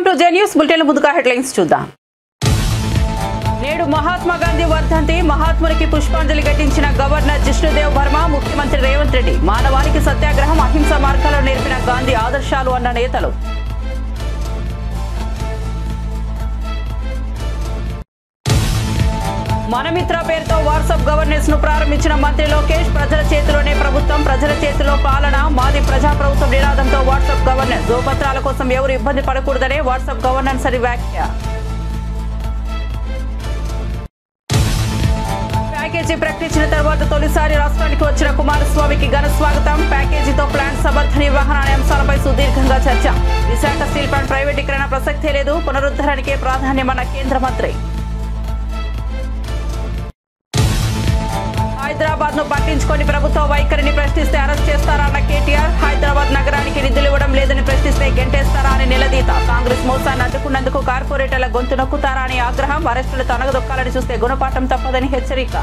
Welcome to J news bulletin ముందుగా headlines చూద్దాం. నేడు మహాత్మా గాంధీ వర్ధంతి. మహాత్మునికి పుష్పాంజలి ఘటించిన గవర్నర్ జిష్ణుదేవ్ వర్మ, ముఖ్యమంత్రి రేవంత్ రెడ్డి. మానవాళికి సత్యాగ్రహం, అహింస మార్గాల్లో నేర్పిన గాంధీ ఆదర్శాలు అన్న నేతలు. మనమిత్ర పేరుతో వాట్సాప్ గవర్నెన్స్ ను ప్రారంభించిన మంత్రి లోకేష్. ప్రజల చేతిలోనే ప్రభుత్వం, ప్రజల చేతిలో పాలన, మాది ప్రజాప్రభుత్వం నినాదంతో వాట్సాప్ గవర్నెన్స్. ధ్రువపత్రాల కోసం ఎవరు ఇబ్బంది పడకూడదనే వాట్సాప్ గవర్నెన్స్ అని వ్యాఖ్య. ప్యాకేజీ ప్రకటించిన తర్వాత తొలిసారి రాష్ట్రానికి వచ్చిన కుమారస్వామికి ఘన స్వాగతం. ప్యాకేజీతో ప్లాంట్ సమర్థ నిర్వహణ అనే అంశాలపై సుదీర్ఘంగా చర్చ. విశాఖ స్టీల్ ప్లాంట్ ప్రైవేటీకరణ ప్రసక్తే లేదు, పునరుద్ధరణకే ప్రాధాన్యమన్న కేంద్ర మంత్రి. హైదరాబాద్ ను పట్టించుకొని ప్రభుత్వ వైఖరిని ప్రశ్నిస్తే అరెస్ట్ చేస్తారా అన్న కేటీఆర్. హైదరాబాద్ నగరానికి నిధులు ఇవ్వడం లేదని ప్రశ్నిస్తే గెంటేస్తారా అని నిలదీత. కాంగ్రెస్ మోసాన్ని అడ్డుకున్నందుకు కార్పొరేటర్ల గొంతు నొక్కుతారా అని ఆగ్రహం. అరెస్టులతో అనగదొక్కాలని చూస్తే గుణపాఠం తప్పదని హెచ్చరిక.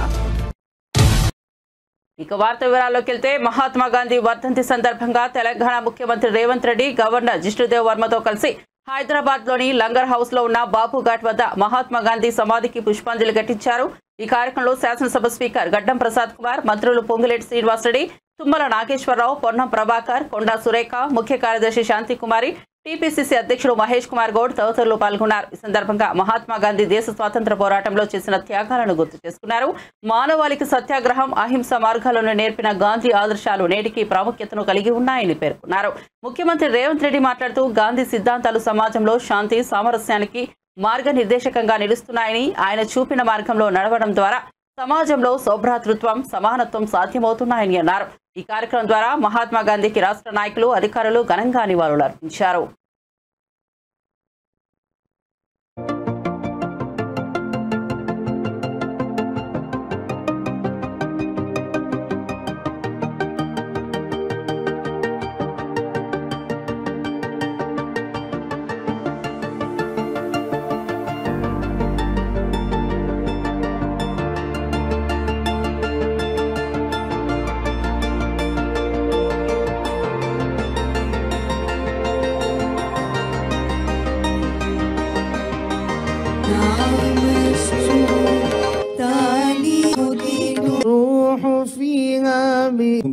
ఇక వార్త వివరాల్లోకి వెళ్తే, మహాత్మా గాంధీ వర్ధంతి సందర్భంగా తెలంగాణ ముఖ్యమంత్రి రేవంత్ రెడ్డి గవర్నర్ జిష్ణుదేవ్ వర్మతో కలిసి హైదరాబాద్ లోని లంగర్ హౌస్ లో ఉన్న బాపు ఘాట్ వద్ద మహాత్మా గాంధీ సమాధికి పుష్పాంజలి ఘటించారు. ఈ కార్యక్రమంలో శాసనసభ స్పీకర్ గడ్డం ప్రసాద్ కుమార్, మంత్రులు పొంగులేటి శ్రీనివాసరెడ్డి, తుమ్మల నాగేశ్వరరావు, పొన్నం ప్రభాకర్, కొండా సురేఖ, ముఖ్య కార్యదర్శి శాంతికుమారి, టీపీసీసీ అధ్యక్షుడు మహేష్ కుమార్ గౌడ్ తదితరులు పాల్గొన్నారు. ఈ సందర్భంగా మహాత్మా గాంధీ దేశ స్వాతంత్ర పోరాటంలో చేసిన త్యాగాలను గుర్తు చేసుకున్నారు. మానవాళికి సత్యాగ్రహం, అహింస మార్గాలను నేర్పిన గాంధీ ఆదర్శాలు నేటికి ప్రాముఖ్యతను కలిగి ఉన్నాయని పేర్కొన్నారు. ముఖ్యమంత్రి రేవంత్ రెడ్డి మాట్లాడుతూ, గాంధీ సిద్ధాంతాలు సమాజంలో శాంతి, సామరస్యానికి మార్గనిర్దేశకంగా నిలుస్తున్నాయని, ఆయన చూపిన మార్గంలో నడవడం ద్వారా సమాజంలో సౌభ్రాతృత్వం, సమానత్వం సాధ్యమవుతున్నాయని అన్నారు. ఈ కార్యక్రమం ద్వారా మహాత్మా గాంధీకి రాష్ట్ర నాయకులు, అధికారులు ఘనంగా నివాళులు అర్పించారు.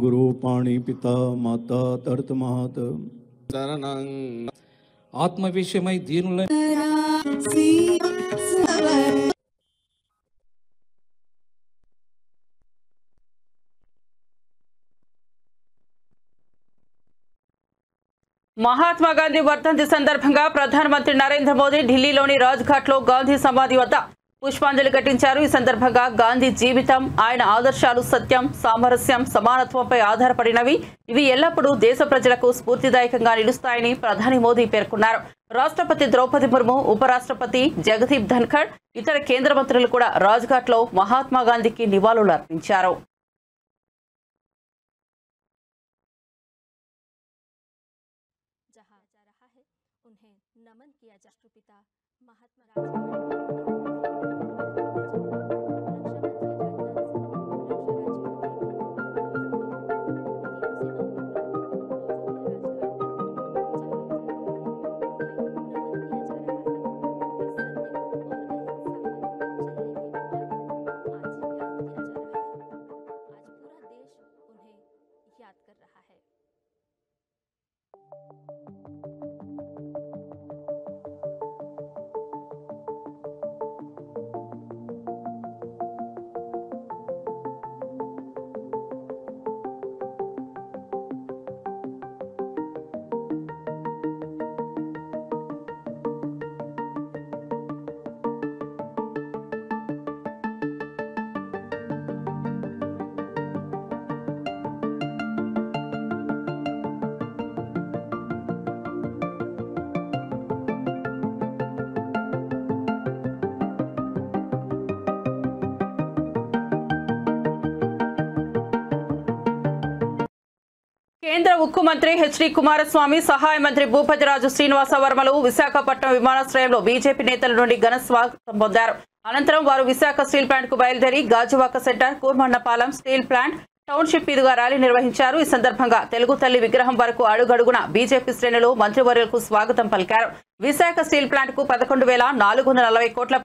गुरु पाणी पिता माता तरत महत ఆత్మ విషయమై దీనుల మహాత్మా గాంధీ వర్ధంతి సందర్భంగా ప్రధానమంత్రి నరేంద్ర మోదీ ఢిల్లీలోని రాజ్ఘాట్ లో గాంధీ సమాధి వద్ద పుష్పాంజలి ఘటించారు. ఈ సందర్భంగా గాంధీ జీవితం, ఆయన ఆదర్శాలు సత్యం, సామరస్యం, సమానత్వంపై ఆధారపడినవి. ఇవి ఎల్లప్పుడూ దేశ ప్రజలకు స్ఫూర్తిదాయకంగా నిలుస్తాయని ప్రధాని మోదీ పేర్కొన్నారు. రాష్ట్రపతి ద్రౌపది ముర్ము, ఉపరాష్ట్రపతి జగదీప్ ధన్ఖడ్, ఇతర కేంద్ర మంత్రులు కూడా రాజ్ఘాట్ లో మహాత్మా గాంధీకి నివాళులు అర్పించారు. కేంద్ర ఉక్కు మంత్రి హెచ్డి కుమారస్వామి, సహాయ మంత్రి భూపతిరాజు శ్రీనివాస వర్మలు విశాఖపట్నం విమానాశ్రయంలో బీజేపీ నేతల నుండి ఘన స్వాగతం పొందారు. అనంతరం వారు విశాఖ స్టీల్ ప్లాంట్ కు బయలుదేరి Gajuwaka centre, Kurmannapalem steel plant, township మీదుగా ర్యాలీ నిర్వహించారు. ఈ సందర్భంగా తెలుగు తల్లి విగ్రహం వరకు అడుగడుగున బీజేపీ శ్రేణులు మంత్రివర్యులకు స్వాగతం పలికారు. విశాఖ స్టీల్ ప్లాంట్ కు 11,440 కోట్ల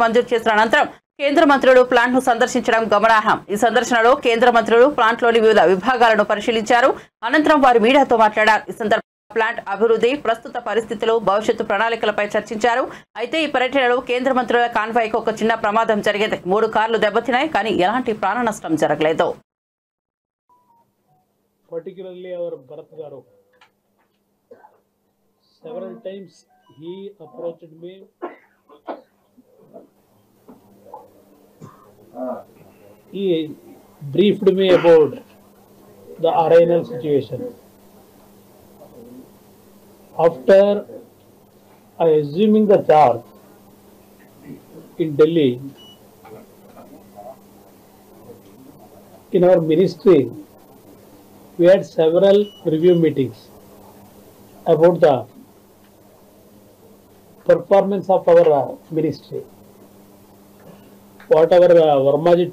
మంజూరు చేసిన అనంతరం కేంద్ర మంత్రులు ప్లాంట్ ను సందర్శించడం గమనార్హం. ఈ సందర్శనలో కేంద్ర మంత్రులు ప్లాంట్లోని వివిధ విభాగాలను పరిశీలించారు. అనంతరం వారు మీడియాతో మాట్లాడారు. ఈ సందర్భంగా ప్లాంట్ అభివృద్ధి, ప్రస్తుత పరిస్థితులు, భవిష్యత్తు ప్రణాళికలపై చర్చించారు. అయితే ఈ పర్యటనలో కేంద్ర మంత్రుల కాన్వాయ్కు ఒక చిన్న ప్రమాదం జరిగింది. 3 కార్లు దెబ్బతిన్నాయి, కానీ ఎలాంటి ప్రాణ నష్టం జరగలేదు. Particularly our Bharat Garu. Several times he approached me. He briefed me about the RINL situation. After assuming the charge in Delhi, in our ministry, we had several review meetings about the performance of our ministry. Whatever Vermaji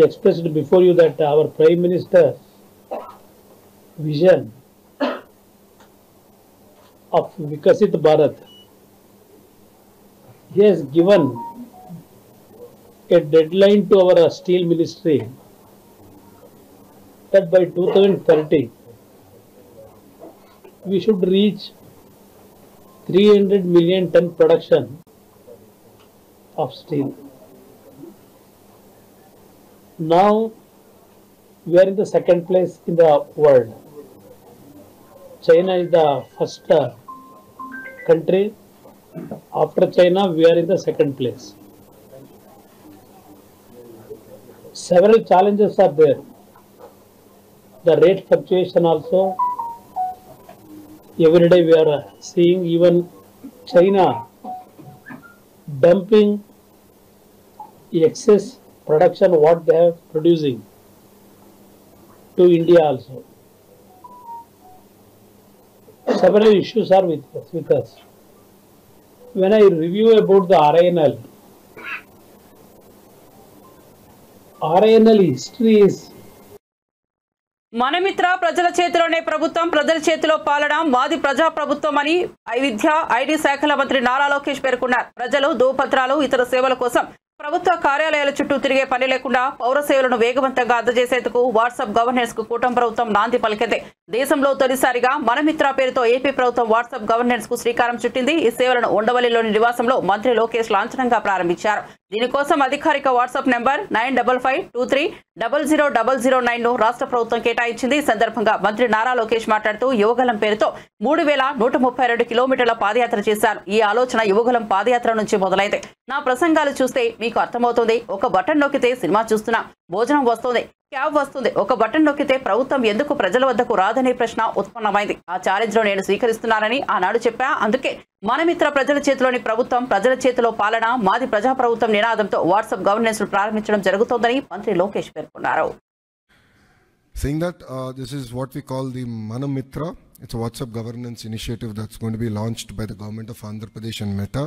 expressed before you, that our Prime Minister's vision of Vikasit Bharat, he has given a deadline to our steel ministry that by 2030 we should reach 300 million ton production of steel. Now we are in the second place in the world. China is the first country. After China, we are in the second place. Several challenges are there. The rate fluctuation also, every day we are seeing even China dumping excess production what they have producing to India also. Several issues are with us. When I review about the RINL history is Mana Mitra ప్రజల చేతిలోనే ప్రభుత్వం, ప్రజల చేతిలో పాలన, మాది ప్రజా ప్రభుత్వం అని విద్య, ఐటీ శాఖల మంత్రి నారా లోకేష్ పేర్కొన్నారు. ప్రజలు దూపత్రాలు, ఇతర సేవల కోసం ప్రభుత్వ కార్యాలయాల చుట్టూ తిరిగే పని లేకుండా పౌర సేవలను వేగవంతంగా అందజేసేందుకు వాట్సాప్ గవర్నెన్స్ కు కూటమి ప్రభుత్వం నాంది పలికింది. దేశంలో తొలిసారిగా మనమిత్ర పేరుతో ఏపీ ప్రభుత్వం వాట్సాప్ గవర్నెన్స్ కు శ్రీకారం చుట్టింది. ఈ సేవలను ఉండవల్లిలోని నివాసంలో మంత్రి లోకేష్ లాంఛనంగా ప్రారంభించారు. దీనికోసం అధికారిక వాట్సాప్ నెంబర్ 9553200009 ను రాష్ట్ర ప్రభుత్వం కేటాయించింది. ఈ సందర్భంగా మంత్రి నారా లోకేష్ మాట్లాడుతూ యువగలం పేరుతో 3132 కిలోమీటర్ల పాదయాత్ర చేశారు. ఈ ఆలోచన యువగలం పాదయాత్ర నుంచి మొదలైంది. నా ప్రసంగాలు చూస్తే మీకు అర్థమవుతుంది. ఒక బటన్ నొక్కితే సినిమా చూస్తున్నా, భోజనం వస్తుంది, క్యాబ్ వస్తుంది. ఒక బటన్ నొక్కితే ప్రభుత్వం ఎందుకు ప్రజల వద్దకు రాదనే ప్రశ్న ఉత్పన్నమైంది. ఆ ఛాలెంజ్ లో నేను స్వీకరిస్తున్నానని ఆనాడు చెప్పా. అందుకే మనమిత్ర ప్రజల చేతిలోని ప్రభుత్వం, ప్రజల చేతిలో పాలన, మాది ప్రజా ప్రభుత్వం నినాదంతో వాట్సాప్ గవర్నెన్స్ ప్రారంభించడం జరుగుతోందని మంత్రి లోకేష్ పేర్కొన్నారు. Saying that this is what we call the Manamitra. It's a WhatsApp governance initiative that's going to be launched by the government of Andhra Pradesh and Meta.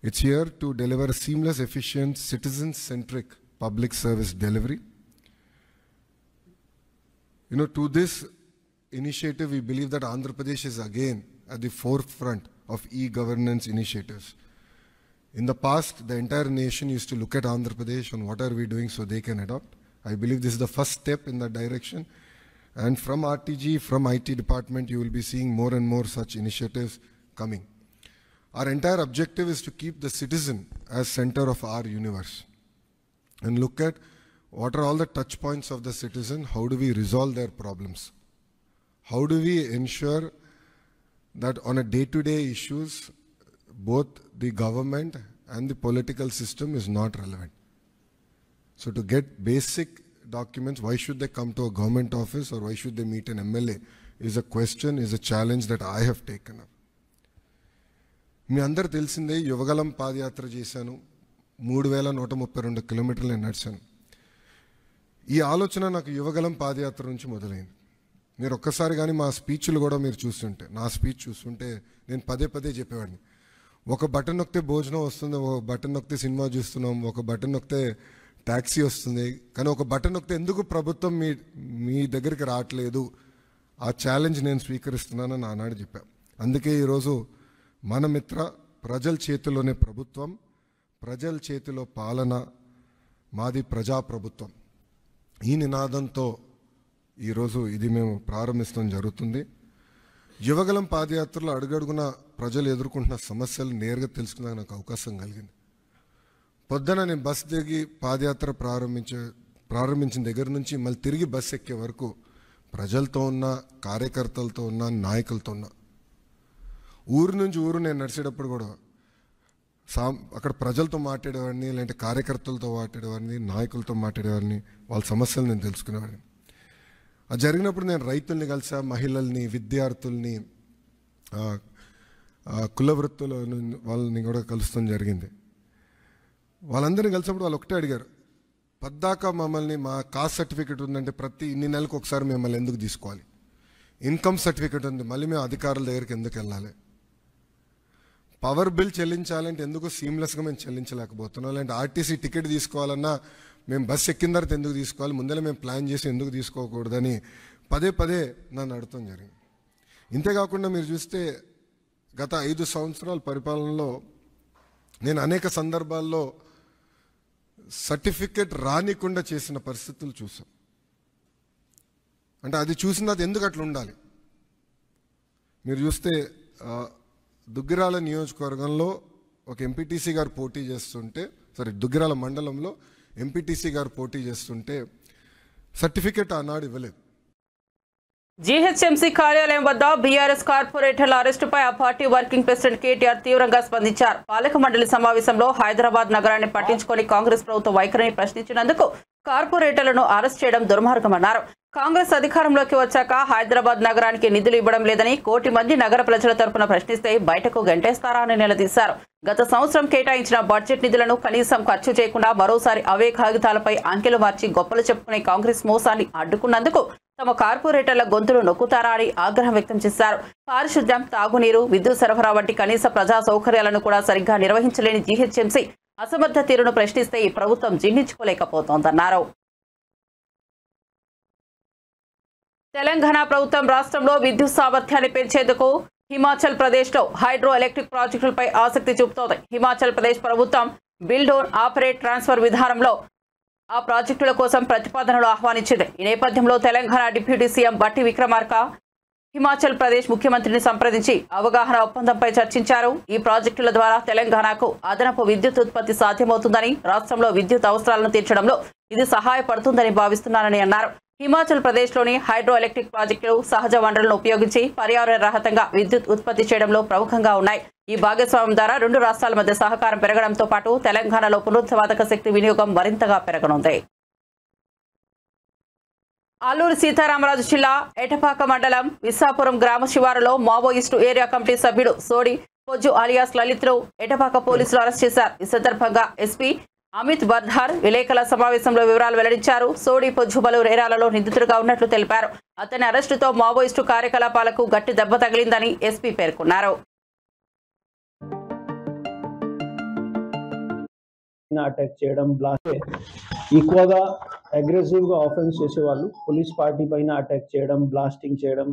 It's here to deliver a seamless, efficient, citizen-centric public service delivery. You know, to this initiative, we believe that Andhra Pradesh is again at the forefront of e-governance initiatives. In the past, the entire nation used to look at Andhra Pradesh on what are we doing so they can adopt. I believe this is the first step in that direction. And from RTG, from IT department, you will be seeing more and more such initiatives coming. Our entire objective is to keep the citizen as center of our universe and look at what are all the touch points of the citizen, how do we resolve their problems, how do we ensure that on a day-to-day issues, both the government and the political system is not relevant. So to get basic documents, why should they come to a government office or why should they meet an MLA is a question, is a challenge that I have taken up. మీ అందరు తెలిసిందే యువగలం పాదయాత్ర చేశాను, 3132 కిలోమీటర్లు నేను నడిచాను. ఈ ఆలోచన నాకు యువగలం పాదయాత్ర నుంచి మొదలైంది. మీరు ఒక్కసారి కానీ మా స్పీచ్లు కూడా మీరు చూస్తుంటే, నా స్పీచ్ చూస్తుంటే నేను పదే పదే చెప్పేవాడిని, ఒక బటన్ నొక్కితే భోజనం వస్తుంది, ఒక బటన్ నొక్కితే సినిమా చూస్తున్నాం, ఒక బటన్ నొక్కితే ట్యాక్సీ వస్తుంది, కానీ ఒక బటన్ నొక్కితే ఎందుకు ప్రభుత్వం మీ దగ్గరికి రావట్లేదు, ఆ ఛాలెంజ్ నేను స్వీకరిస్తున్నానని ఆనాడు చెప్పాను. అందుకే ఈరోజు మన మిత్ర ప్రజల చేతిలోనే ప్రభుత్వం, ప్రజల చేతిలో పాలన, మాది ప్రజాప్రభుత్వం, ఈ నినాదంతో ఈరోజు ఇది మేము ప్రారంభించడం జరుగుతుంది. యువగలం పాదయాత్రలో అడుగడుగున ప్రజలు ఎదుర్కొంటున్న సమస్యలు నేరుగా తెలుసుకునే నాకు అవకాశం కలిగింది. పొద్దున నేను బస్ దిగి పాదయాత్ర ప్రారంభించిన దగ్గర నుంచి మళ్ళీ తిరిగి బస్ ఎక్కే వరకు ప్రజలతో ఉన్న, కార్యకర్తలతో ఉన్న, నాయకులతో ఉన్న. ఊరు నుంచి ఊరు నేను నడిచేటప్పుడు కూడా అక్కడ ప్రజలతో మాట్లాడేవాడిని, లేదంటే కార్యకర్తలతో మాట్లాడేవాడిని, నాయకులతో మాట్లాడేవాడిని, వాళ్ళ సమస్యలు నేను తెలుసుకునేవాడిని. అది జరిగినప్పుడు నేను రైతుల్ని కలిసా, మహిళల్ని, విద్యార్థుల్ని, కుల వృత్తుల వాళ్ళని కూడా కలుస్తాం జరిగింది. వాళ్ళందరినీ కలిసినప్పుడు వాళ్ళు ఒకటే అడిగారు, పద్దాక మమ్మల్ని మా కాస్ట్ సర్టిఫికేట్ ఉందంటే ప్రతి ఇన్ని నెలలకు ఒకసారి మిమ్మల్ని ఎందుకు తీసుకోవాలి, ఇన్కమ్ సర్టిఫికేట్ ఉంది మళ్ళీ మేము అధికారుల దగ్గరికి ఎందుకు వెళ్ళాలి, పవర్ బిల్ చెల్లించాలంటే ఎందుకు సీమ్లెస్గా మేము చెల్లించలేకపోతున్నాం, లేదంటే ఆర్టీసీ టికెట్ తీసుకోవాలన్నా మేము బస్ ఎక్కిన తర్వాత ఎందుకు తీసుకోవాలి, ముందరే మేము ప్లాన్ చేసి ఎందుకు తీసుకోకూడదని పదే పదే నన్ను అడగటం జరిగింది. ఇంతేకాకుండా మీరు చూస్తే గత 5 సంవత్సరాల పరిపాలనలో నేను అనేక సందర్భాల్లో సర్టిఫికెట్ రానికుండా చేసిన పరిస్థితులు చూసాం. అంటే అది చూసిన తర్వాత ఎందుకు అట్లా ఉండాలి. మీరు చూస్తే దుగ్గిరాల నియోజకవర్గంలో ఒక ఎంపీటీసీ గారు పోటీ చేస్తుంటే, దుగ్గిరాల మండలంలో ఎంపీటీసీ గారు పోటీ చేస్తుంటే సర్టిఫికెట్ ఆనాడు ఇవ్వలేదు. జీహెచ్ఎంసీ కార్యాలయం వద్ద బీఆర్ఎస్ కార్పొరేటర్ల అరెస్టుపై ఆ పార్టీ వర్కింగ్ ప్రెసిడెంట్ కేటీఆర్ తీవ్రంగా స్పందించారు. పాలక మండలి సమావేశంలో హైదరాబాద్ నగరాన్ని పట్టించుకొని కాంగ్రెస్ ప్రభుత్వ వైఖరిని ప్రశ్నించినందుకు కార్పొరేటర్లను అరెస్ట్ చేయడం దుర్మార్గమన్నారు. కాంగ్రెస్ అధికారంలోకి వచ్చాక హైదరాబాద్ నగరానికి నిధులు ఇవ్వడం లేదని 1 కోటి మంది నగర ప్రజల తరపున ప్రశ్నిస్తే బయటకు గంటేస్తారా అని నిలదీశారు. గత సంవత్సరం కేటాయించిన బడ్జెట్ నిధులను కనీసం ఖర్చు చేయకుండా మరోసారి అవే కాగితాలపై అంకెలు మార్చి గొప్పలు చెప్పుకునే కాంగ్రెస్ మోసాన్ని అడ్డుకున్నందుకు తమ కార్పొరేటర్ల గొంతులు నొక్కుతారా అని ఆగ్రహం వ్యక్తం చేశారు. పారిశుద్ధ్యం, తాగునీరు, విద్యుత్ సరఫరా వంటి కనీస ప్రజా సౌకర్యాలను కూడా సరిగ్గా నిర్వహించలేని జీహెచ్ఎంసీ అసమర్థ తీరును ప్రశ్నిస్తే ఈ ప్రభుత్వం జీర్ణించుకోలేకపోతోందన్నారు. తెలంగాణ ప్రభుత్వం రాష్ట్రంలో విద్యుత్ సామర్థ్యాన్ని పెంచేందుకు హిమాచల్ ప్రదేశ్లో హైడ్రో ఎలక్ట్రిక్ ప్రాజెక్టులపై ఆసక్తి చూపుతోంది. హిమాచల్ ప్రదేశ్ ప్రభుత్వం బిల్డ్ ఓన్ ఆపరేట్ ట్రాన్స్ఫర్ విధానంలో ఆ ప్రాజెక్టుల కోసం ప్రతిపాదనలు ఆహ్వానించింది. ఈ నేపథ్యంలో తెలంగాణ డిప్యూటీ సీఎం బట్టి విక్రమార్క హిమాచల్ ప్రదేశ్ ముఖ్యమంత్రిని సంప్రదించి అవగాహన ఒప్పందంపై చర్చించారు. ఈ ప్రాజెక్టుల ద్వారా తెలంగాణకు అదనపు విద్యుత్ ఉత్పత్తి సాధ్యమవుతుందని, రాష్ట్రంలో విద్యుత్ అవసరాలను తీర్చడంలో ఇది సహాయపడుతుందని భావిస్తున్నారని అన్నారు. హిమాచల్ ప్రదేశ్లోని హైడ్రో ఎలక్ట్రిక్ ప్రాజెక్టులు సహజ వనరులను ఉపయోగించి పర్యావరణ రహితంగా విద్యుత్ ఉత్పత్తి చేయడంలో ప్రముఖంగా ఉన్నాయి. ఈ భాగస్వామ్యం ద్వారా 2 రాష్ట్రాల మధ్య సహకారం పెరగడంతో పాటు తెలంగాణలో పునరుత్పాదక శక్తి వినియోగం మరింతగా పెరగనుంది. అల్లూరి సీతారామరాజు జిల్లా ఎటపాక మండలం విస్సాపురం గ్రామ శివారులో మావోయిస్టు ఏరియా కమిటీ సభ్యుడు సోడి పొజ్జు అలియాస్ లలిత్ను ఎటపాక పోలీసులు అరెస్ట్ చేశారు. ఈ సందర్భంగా ఎస్పీ అమిత్ బర్ధార్ విలేకరుల సమావేశంలో వివరాలు వెల్లడించారు. సోడి పొజ్జు పలువురు ఏరాలలో నిందితుడిగా ఉన్నట్లు తెలిపారు. అతని అరెస్టుతో మావోయిస్టు కార్యకలాపాలకు గట్టి దెబ్బ తగిలిందని ఎస్పీ పేర్కొన్నారు. అటాక్ చేయడం, బ్లాస్ట్ ఎక్కువగా అగ్రెసివ్ గా ఆఫెన్స్ చేసేవాళ్ళు పోలీస్ పార్టీ పైన అటాక్ చేయడం, బ్లాస్టింగ్ చేయడం.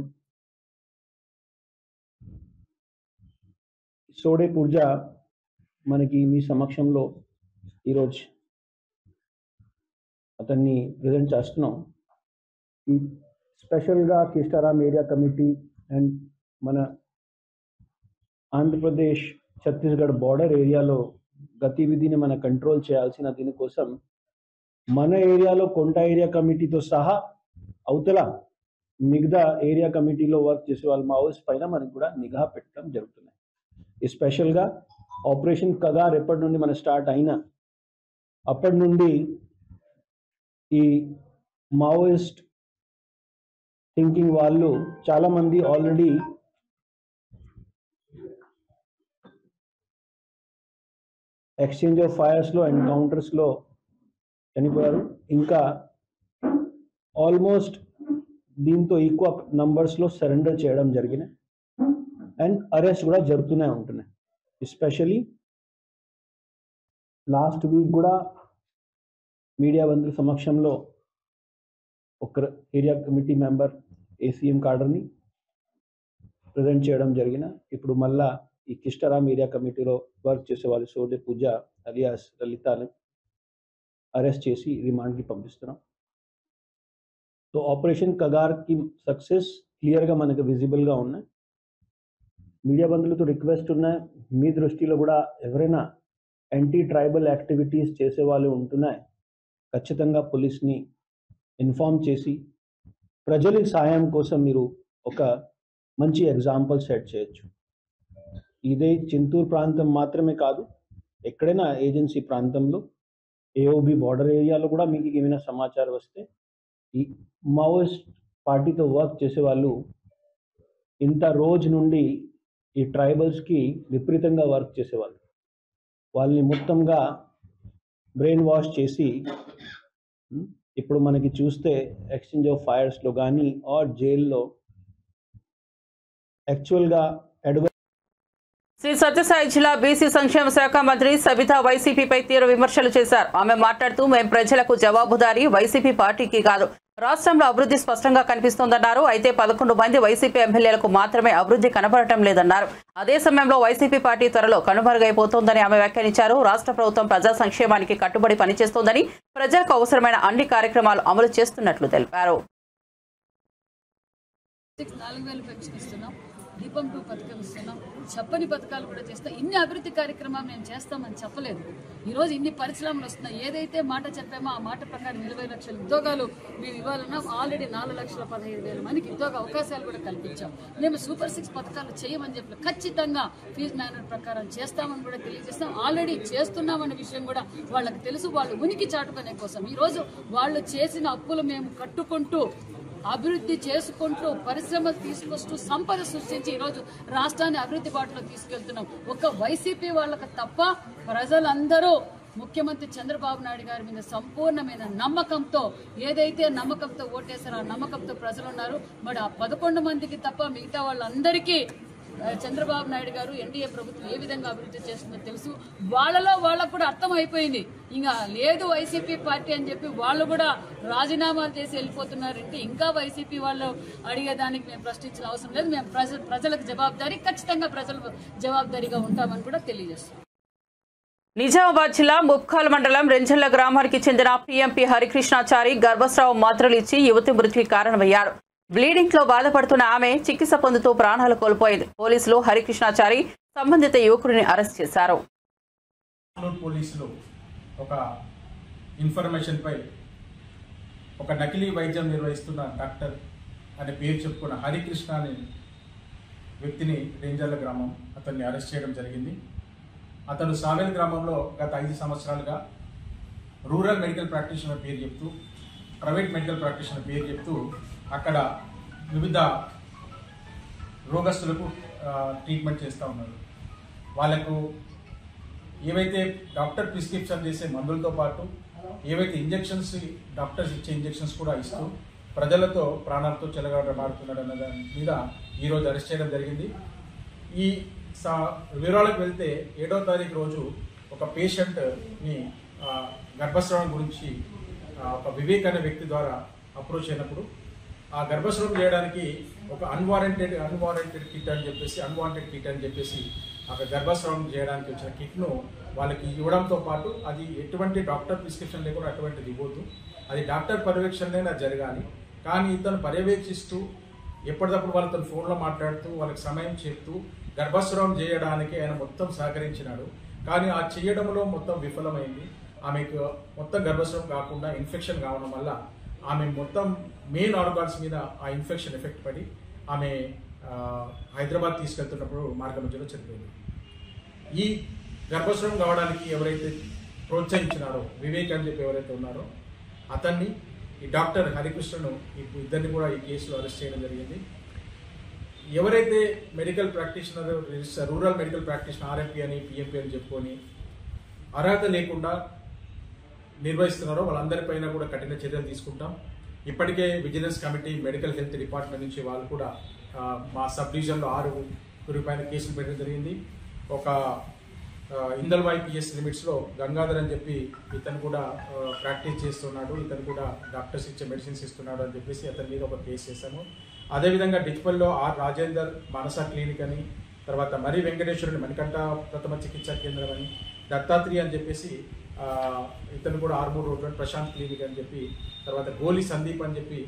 సోడే పుర్జా మనకి మీ సమక్షంలో ఈరోజు అతన్ని ప్రజెంట్ చేస్తున్నాం. స్పెషల్గా కిస్టారాం ఏరియా కమిటీ అండ్ మన ఆంధ్రప్రదేశ్ ఛత్తీస్గఢ్ బార్డర్ ఏరియాలో గతివిధిని మన కంట్రోల్ చేయాల్సిన దీనికోసం మన ఏరియాలో కొండ ఏరియా కమిటీతో సహా అవతల మిగతా ఏరియా కమిటీలో వర్క్ చేసే వాళ్ళ మావోయిస్ట్ పైన మనకు కూడా నిఘా పెట్టడం జరుగుతున్నాయి. స్పెషల్గా ఆపరేషన్ కగార్ ఎప్పటి నుండి మన స్టార్ట్ అయినా అప్పటి నుండి ఈ మావోయిస్ట్ థింకింగ్ వాళ్ళు చాలామంది ఆల్రెడీ ఎక్స్చేంజ్ ఆఫ్ ఫైర్స్లో, ఎన్కౌంటర్స్లో చనిపోయారు. ఇంకా ఆల్మోస్ట్ దీంతో ఎక్కువ నంబర్స్లో సరెండర్ చేయడం జరిగినాయి అండ్ అరెస్ట్ కూడా జరుగుతూనే ఉంటున్నాయి. ఎస్పెషలీ లాస్ట్ వీక్ కూడా మీడియా బంధువుల సమక్షంలో ఒక ఏరియా కమిటీ మెంబర్ ఏసీఎం కార్డర్ని ప్రజెంట్ చేయడం జరిగిన. ఇప్పుడు మళ్ళా ఈ కిష్టరామ్ ఏరియా కమిటీలో వర్క్ చేసే వాళ్ళు సోడే పూజ అలియాస్ లలితాని అరెస్ట్ చేసి రిమాండ్కి పంపిస్తున్నాం. సో ఆపరేషన్ కగార్కి సక్సెస్ క్లియర్గా మనకు విజిబుల్గా ఉన్నాయి. మీడియా బంధువులతో రిక్వెస్ట్ ఉన్నాయి, మీ దృష్టిలో కూడా ఎవరైనా యాంటీ ట్రైబల్ యాక్టివిటీస్ చేసే వాళ్ళు ఉంటున్నాయి, ఖచ్చితంగా పోలీస్ని ఇన్ఫార్మ్ చేసి ప్రజల సాయం కోసం మీరు ఒక మంచి ఎగ్జాంపుల్ సెట్ చేయొచ్చు. ఇదే చింతూరు ప్రాంతం మాత్రమే కాదు, ఎక్కడైనా ఏజెన్సీ ప్రాంతంలో ఏఓబి బార్డర్ ఏరియాలో కూడా మీకు ఏమైనా సమాచారం వస్తే ఈ మావోయిస్ట్ పార్టీతో వర్క్ చేసే వాళ్ళు ఇంత రోజు నుండి ఈ ట్రైబల్స్కి విపరీతంగా వర్క్ చేసేవాళ్ళు, వాళ్ళని మొత్తంగా బ్రెయిన్ వాష్ చేసి ఇప్పుడు మనకి చూస్తే ఎక్స్చేంజ్ ఆఫ్ ఫైర్స్లో కానీ ఆర్ జైల్లో యాక్చువల్గా శ్రీ సత్యసాయి జిల్లా బీసీ సంక్షేమ శాఖ మంత్రి సబితా వైసీపీపై తీవ్ర విమర్శలు చేశారు. ఆమె మాట్లాడుతూ మేం ప్రజలకు జవాబుదారీ, వైసీపీ పార్టీకి కాదు. రాష్ట్రంలో అభివృద్ధి స్పష్టంగా కనిపిస్తోందన్నారు. అయితే 11 మంది వైసీపీ ఎమ్మెల్యేలకు మాత్రమే అభివృద్ధి కనబడటం లేదన్నారు. అదే సమయంలో వైసీపీ పార్టీ త్వరలో కనుమరుగైపోతోందని ఆమె వ్యాఖ్యానించారు. రాష్ట్ర ప్రభుత్వం ప్రజా సంక్షేమానికి కట్టుబడి పనిచేస్తోందని, ప్రజలకు అవసరమైన అన్ని కార్యక్రమాలు అమలు చేస్తున్నట్లు తెలిపారు. 4,000 పెన్షన్ ఇస్తున్నాం, దీపం 2 పథకం ఇస్తున్నాం, చెప్పని పథకాలు కూడా చేస్తాం. ఇన్ని అభివృద్ధి కార్యక్రమాలు మేము చేస్తామని చెప్పలేదు. ఈరోజు ఇన్ని పరిశ్రమలు వస్తున్నాయి. ఏదైతే మాట చెప్పామో ఆ మాట ప్రకారం 20 లక్షల ఉద్యోగాలు మేము ఇవ్వాలన్నాం. ఆల్రెడీ 4,15,000 మందికి ఉద్యోగ అవకాశాలు కూడా కల్పించాం. మేము సూపర్ 6 పథకాలు చేయమని చెప్పి ఖచ్చితంగా ఫీజు మేనర్ ప్రకారం చేస్తామని కూడా తెలియజేస్తాం. ఆల్రెడీ చేస్తున్నామనే విషయం కూడా వాళ్ళకి తెలుసు. వాళ్ళు ఉనికి చాటుకునే కోసం ఈరోజు వాళ్ళు చేసిన అప్పులు మేము కట్టుకుంటూ, అభివృద్ధి చేసుకుంటూ, పరిశ్రమలు తీసుకొస్తూ, సంపద సృష్టించి ఈరోజు రాష్ట్రాన్ని అభివృద్ధి బాటలో తీసుకెళ్తున్నాం. ఒక వైసీపీ వాళ్ళకి తప్ప ప్రజలందరూ ముఖ్యమంత్రి చంద్రబాబు నాయుడు గారి మీద సంపూర్ణమైన నమ్మకంతో, ఏదైతే నమ్మకంతో ఓటేశారో ఆ నమ్మకంతో ప్రజలు ఉన్నారు. మరి ఆ 11 మందికి తప్ప మిగతా వాళ్ళందరికీ చంద్రబాబు నాయుడు గారు ఎన్డీఏ ప్రభుత్వం ఏ విధంగా అభివృద్ధి చేస్తుందో తెలుసు. వాళ్ళకు కూడా అర్థం అయిపోయింది. ఇంకా లేదు వైసీపీ పార్టీ అని చెప్పి వాళ్ళు కూడా రాజీనామాలు చేసి వెళ్ళిపోతున్నారంటే ఇంకా వైసీపీ వాళ్ళు అడిగేదానికి మేము ప్రశ్నించిన అవసరం లేదు. మేము ప్రజలకు జవాబుదారీ, ఖచ్చితంగా ప్రజలకు జవాబుదారీగా ఉంటామని కూడా తెలియజేస్తాం. నిజామాబాద్ జిల్లా ముప్కాల్ మండలం రెంజల్ల గ్రామానికి చెందిన పీఎంపీ హరికృష్ణాచారి గర్భస్రావం మాత్రలు ఇచ్చి యువతి మృతికి కారణమయ్యారు. బ్లీడింగ్ లో బాధపడుతున్న ఆమె చికిత్స పొందుతూ ప్రాణాలు కోల్పోయింది. పోలీసులు హరికృష్ణాచారి సంబంధిత యువకుడిని అరెస్ట్ చేశారు. పోలీసులు ఒక ఇన్ఫర్మేషన్ పై ఒక నకిలీ వైద్యం నిర్వహిస్తున్న డాక్టర్ అనే పేరు చెప్పుకున్న హరికృష్ణ అనే వ్యక్తిని రెంజల్ల గ్రామం అతన్ని అరెస్ట్ చేయడం జరిగింది. అతను సావేల్ గ్రామంలో గత 5 సంవత్సరాలుగా రూరల్ మెడికల్ ప్రాక్టీషనర్ పేరు చెప్తూ, ప్రైవేట్ మెడికల్ ప్రాక్టీషనర్ పేరు చెప్తూ అక్కడ వివిధ రోగస్తులకు ట్రీట్మెంట్ చేస్తూ ఉన్నారు. వాళ్ళకు ఏవైతే డాక్టర్ ప్రిస్క్రిప్షన్ చేసే మందులతో పాటు ఏవైతే ఇంజెక్షన్స్ డాక్టర్స్ ఇచ్చే ఇంజెక్షన్స్ కూడా ఇస్తూ ప్రజలతో ప్రాణాలతో చెలగాటమాడుతున్నాడు అన్న దాని మీద ఈరోజు అరెస్ట్ చేయడం జరిగింది. ఈ వివరాలకు వెళ్తే 7వ తారీఖు రోజు ఒక పేషెంట్ని గర్భస్రావం గురించి ఒక వివేక్ అనే వ్యక్తి ద్వారా అప్రోచ్ అయినప్పుడు ఆ గర్భస్రావం చేయడానికి ఒక అన్వాంటెడ్ కిట్ అని చెప్పేసి అక్కడ గర్భస్రావం చేయడానికి వచ్చిన కిట్ను వాళ్ళకి ఇవ్వడంతో పాటు అది ఎటువంటి డాక్టర్ ప్రిస్క్రిప్షన్ లేకుండా అటువంటిది ఇవ్వద్దు, అది డాక్టర్ పర్యవేక్షణనే జరగాలి. కానీ ఇతను పర్యవేక్షిస్తూ ఎప్పటికప్పుడు వాళ్ళతో ఫోన్లో మాట్లాడుతూ వాళ్ళకి సమయం చెప్తూ గర్భస్రావం చేయడానికి ఆయన మొత్తం సహకరించినాడు. కానీ ఆ చేయడంలో మొత్తం విఫలమైంది. ఆమెకు మొత్తం గర్భస్రావం కాకుండా ఇన్ఫెక్షన్ కావడం వల్ల ఆమె మొత్తం మెయిన్ ఆర్గాన్స్ మీద ఆ ఇన్ఫెక్షన్ ఎఫెక్ట్ పడి ఆమె హైదరాబాద్ తీసుకెళ్తున్నప్పుడు మార్గ మధ్యలో చనిపోయింది. ఈ గర్భస్రావం కావడానికి ఎవరైతే ప్రోత్సహించినారో వివేక్ అని చెప్పి ఎవరైతే ఉన్నారో అతన్ని, ఈ డాక్టర్ హరికృష్ణను, ఇద్దరిని కూడా ఈ కేసులో అరెస్ట్ చేయడం జరిగింది. ఎవరైతే medical practitioner, rural medical practitioner RMP అని పిఎంపీ అని చెప్పుకొని అర్హత లేకుండా నిర్వహిస్తున్నారో వాళ్ళందరిపైన కూడా కఠిన చర్యలు తీసుకుంటాం. ఇప్పటికే vigilance committee, medical health department నుంచి వాళ్ళు కూడా మా సబ్ డివిజన్లో 6 పైన కేసులు పెట్టడం జరిగింది. ఒక ఇందల్వాయి పిఎస్ లిమిట్స్లో గంగాధర్ అని చెప్పి ఇతను కూడా ప్రాక్టీస్ చేస్తున్నాడు, ఇతను కూడా డాక్టర్స్ ఇచ్చే మెడిసిన్స్ ఇస్తున్నాడు అని చెప్పేసి అతని మీద ఒక కేసు చేశాము. అదేవిధంగా డిచ్పల్లో ఆర్ రాజేందర్ మానస క్లినిక్ అని, తర్వాత మరి వెంకటేశ్వరుని మణికంఠ ప్రథమ చికిత్సా కేంద్రం అని, దత్తాత్రేయ అని చెప్పేసి ఇతను కూడా ఆర్మూర్ రోడ్ ప్రశాంత్ క్లినిక్ అని చెప్పి, తర్వాత గోలి సందీప్ అని చెప్పి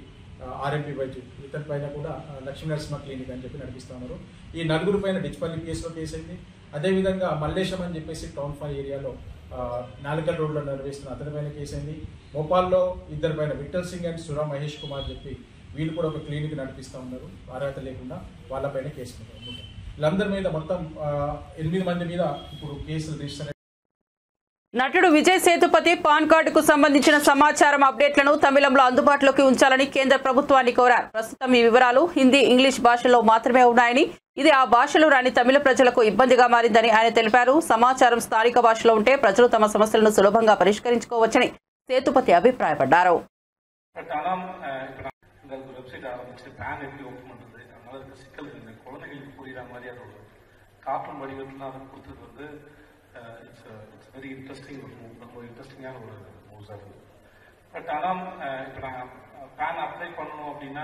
ఆర్ఎంపీ వైద్యు ఇతని పైన కూడా లక్ష్మీ నరసింహ క్లినిక్ అని చెప్పి నడిపిస్తూ ఉన్నారు. ఈ నలుగురు పైన డిచ్పల్లి పిఎస్లో కేసు అయింది. అదేవిధంగా మల్లేశం అని చెప్పేసి టౌన్ 5 ఏరియాలో నాలుకల్ రోడ్లో నిర్వహిస్తున్న అతని పైన కేసు అయింది. భోపాల్లో ఇద్దరి పైన విఠల్ సింగ్ అండ్ సురా మహేష్ కుమార్ చెప్పి వీళ్ళు కూడా ఒక క్లినిక్ నడిపిస్తూ ఉన్నారు, అర్హత లేకుండా వాళ్ళపైన కేసు ఉంటుంది. వీళ్ళందరి మీద మొత్తం 8 మంది మీద ఇప్పుడు కేసులు రిజిస్టర్. నటుడు విజయ్ సేతుపతి పాన్ కార్డుకు సంబంధించిన సమాచారం అప్డేట్లను తమిళంలో అందుబాటులోకి ఉంచాలని కేంద్ర ప్రభుత్వాన్ని కోరారు. ప్రస్తుతం ఈ వివరాలు హిందీ, ఇంగ్లీష్ భాషల్లో మాత్రమే ఉన్నాయని, ఇది ఆ భాషలో రాని తమిళ ప్రజలకు ఇబ్బందిగా మారిందని ఆయన తెలిపారు. సమాచారం స్థానిక భాషలో ఉంటే ప్రజలు తమ సమస్యలను సులభంగా పరిష్కరించుకోవచ్చని సేతుపతి అభిప్రాయపడ్డారు. வெரி இன்ட்ரெஸ்டிங் ரொம்ப இன்ட்ரெஸ்டிங்கான ஒரு மூவ்ஸாக இருக்குது. பட் ஆனால் இப்போ நாங்கள் பேன் அப்ளை பண்ணணும் அப்படின்னா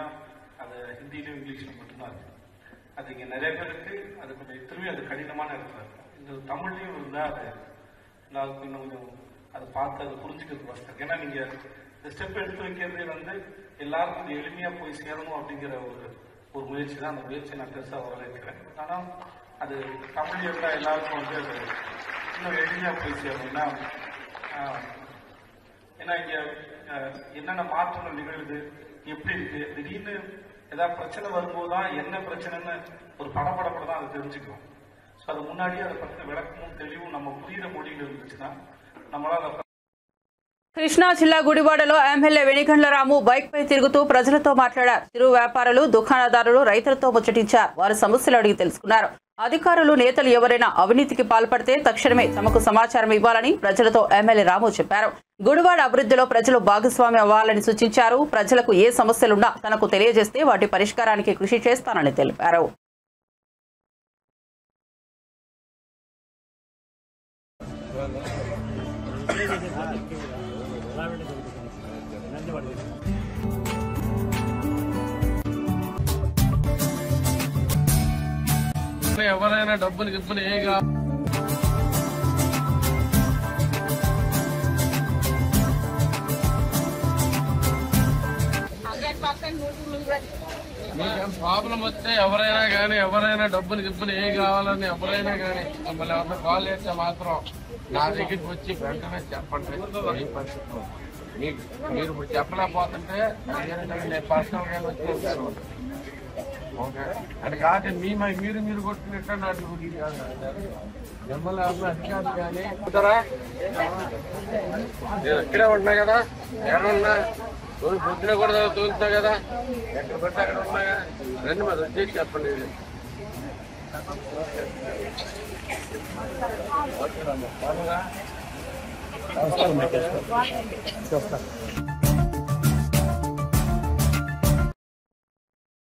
அது ஹிந்தியிலும் இங்கிலீஷ்லையும் மட்டும்தான் இருக்குது. அது இங்கே நிறைய பேருக்கு அது கொஞ்சம் திரும்பி அது கடினமான இடத்துல இருக்கும். இந்த தமிழ்லையும் இருந்தால் அது எல்லாருக்கும் இன்னும் கொஞ்சம் அதை பார்த்து அதை புரிஞ்சுக்கிறதுக்கு வசதி. ஏன்னா நீங்கள் இந்த ஸ்டெப் எடுத்து வைக்கிறதே வந்து எல்லாருக்கும் இது எளிமையாக போய் சேரணும் அப்படிங்கிற ஒரு முயற்சி தான். அந்த முயற்சியை நான் பெருசாக வரவேற்கிறேன். பட் ஆனால் அது தமிழ் இருந்தால் எல்லாருக்கும் வந்து அது இன்னும் எளிமையாக போய் சேரணும்னா, ஏன்னா இங்கே என்னென்ன மாற்றங்கள் நிகழுது, எப்படி இருக்கு, திடீர்னு ஏதாவது பிரச்சனை வரும்போது தான் என்ன பிரச்சனைன்னு ஒரு படப்படப்பட தான் அதை தெரிஞ்சுக்கிறோம். ஸோ அது முன்னாடியே அதை பற்றின விளக்கமும் தெளிவும் நம்ம புரியுற மொழியில் இருந்துச்சுன்னா நம்மளால். కృష్ణా జిల్లా గుడివాడలో ఎమ్మెల్యే వెనిగండ్ల రాము బైక్ పై తిరుగుతూ ప్రజలతో మాట్లాడారు. చిరు వ్యాపారులు, దుకాణదారులు రైతులతో ముచ్చటించారు. వారి సమస్యలు అడిగి తెలుసుకున్నారు. అధికారులు, నేతలు ఎవరైనా అవినీతికి పాల్పడితే తక్షణమే తమకు సమాచారం ఇవ్వాలని ప్రజలతో ఎమ్మెల్యే రాము చెప్పారు. గుడివాడ అభివృద్ధిలో ప్రజలు భాగస్వామ్యం అవ్వాలని సూచించారు. ప్రజలకు ఏ సమస్యలున్నా తనకు తెలియజేస్తే వాటి పరిష్కారానికి కృషి చేస్తానని తెలిపారు. ఎవరైనా డబ్బులు గిబ్బులు ఏగా మీకేం ప్రాబ్లం వస్తే ఎవరైనా డబ్బులు గిబ్బులు ఏ కావాలని ఎవరైనా కానీ మమ్మల్ని ఎవరైనా కాల్ చేస్తే మాత్రం నా దగ్గరికి వచ్చి వెంటనే చెప్పండి. ఏ పరిస్థితుల్లో మీరు ఇప్పుడు చెప్పలేకపోతుంటే నేను పర్సనల్గా వచ్చేసాను. ఓకే అంటే కాదు మీరు కొట్టినట్టు నాకు మిమ్మల్ని అధికారులు కానీ నేను ఇక్కడే ఉంటున్నా కదా, ఎక్కడున్నా రోజు పొద్దున కూడా తోలుతున్నా కదా, ఎక్కడ పడితే అక్కడ ఉన్నా కదా, రెండు మంది వచ్చేసి చెప్పండి.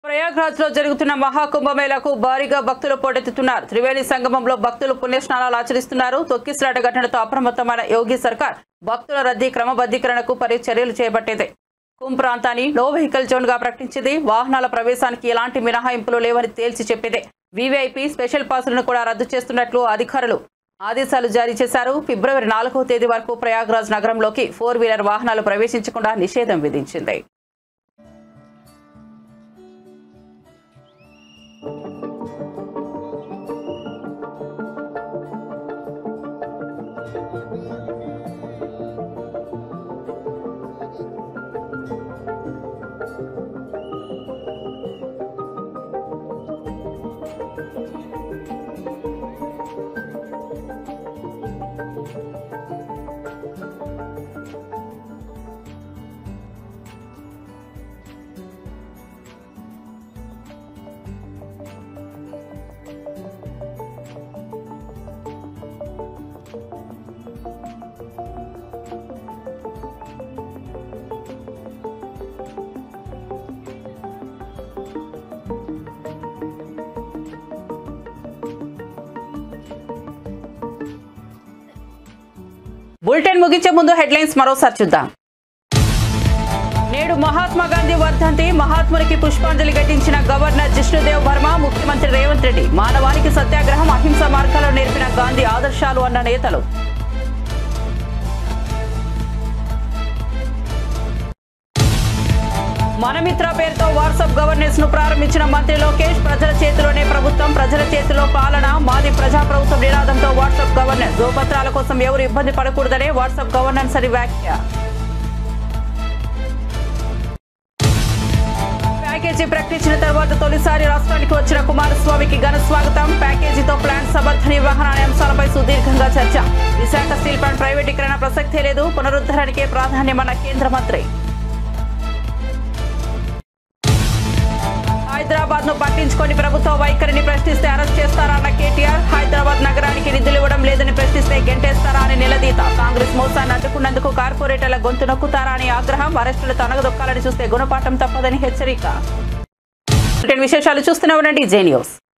ప్రయాగ్రాజ్ లో జరుగుతున్న మహాకుంభమేళకు భారీగా భక్తులు పోటెత్తుతున్నారు. త్రివేణి సంగమంలో భక్తులు పుణ్యస్నానాలు ఆచరిస్తున్నారు. తొక్కిసలాట ఘటనతో అప్రమత్తమైన యోగి సర్కార్ భక్తుల రద్దీ క్రమబద్ధీకరణకు చర్యలు చేపట్టింది. కుంభ్ ప్రాంతాన్ని నో వెహికల్ జోన్ గా ప్రకటించింది. వాహనాల ప్రవేశానికి ఎలాంటి మినహాయింపులు లేవని తేల్చి చెప్పింది. వీవీఐపీ స్పెషల్ పాసులను కూడా రద్దు చేస్తున్నట్లు అధికారులు ఆదేశాలు జారీ చేశారు. ఫిబ్రవరి 4వ తేదీ వరకు ప్రయాగ్రాజ్ నగరంలోకి 4-వీలర్ వాహనాలు ప్రవేశించకుండా నిషేధం విధించింది. బులెటిన్ ముగించే ముందు హెడ్లైన్స్ మరోసారి చూద్దాం. నేడు మహాత్మా గాంధీ వర్ధంతి. మహాత్మునికి పుష్పాంజలి ఘటించిన గవర్నర్ జిష్ణుదేవ్ వర్మ, ముఖ్యమంత్రి రేవంత్ రెడ్డి. మానవానికి సత్యాగ్రహం, అహింస మార్గాల్లో నేర్పిన గాంధీ ఆదర్శాలు అన్న నేతలు. మనమిత్ర పేరుతో వాట్సాప్ గవర్నెన్స్ ను ప్రారంభించిన మంత్రి లోకేష్. ప్రజల చేతిలోనే ప్రభుత్వం, ప్రజల చేతిలో పాలన, మాది ప్రజాప్రభుత్వం నినాదంతో వాట్సాప్ గవర్నెన్స్. ధ్రువపత్రాల కోసం ఎవరు ఇబ్బంది పడకూడదనే వాట్సాప్ గవర్నెన్స్ అని వ్యాఖ్య. ప్యాకేజీ ప్రకటించిన తర్వాత తొలిసారి రాష్ట్రానికి వచ్చిన కుమారస్వామికి ఘన స్వాగతం. ప్యాకేజీతో ప్లాంట్ సమర్థ నిర్వహణ అనే అంశాలపై సుదీర్ఘంగా చర్చ. విశాఖ స్టీల్ ప్లాంట్ ప్రైవేటీకరణ ప్రసక్తే లేదు, పునరుద్ధరణకే ప్రాధాన్యమన్న కేంద్ర మంత్రి. హైదరాబాద్ ను పట్టించుకొని ప్రభుత్వ వైఖరిని ప్రశ్నిస్తే అరెస్ట్ చేస్తారా అన్న కేటీఆర్. హైదరాబాద్ నగరానికి నిధులు ఇవ్వడం లేదని ప్రశ్నిస్తే గెంటేస్తారా అని నిలదీత. కాంగ్రెస్ మోసాన్ని అడ్డుకున్నందుకు కార్పొరేటర్ల గొంతు నొక్కుతారా అని ఆగ్రహం. అరెస్టులతో అనగదొక్కాలని చూస్తే గుణపాఠం తప్పదని హెచ్చరిక. విశేషాలు చూస్తూనే ఉండండి జే న్యూస్.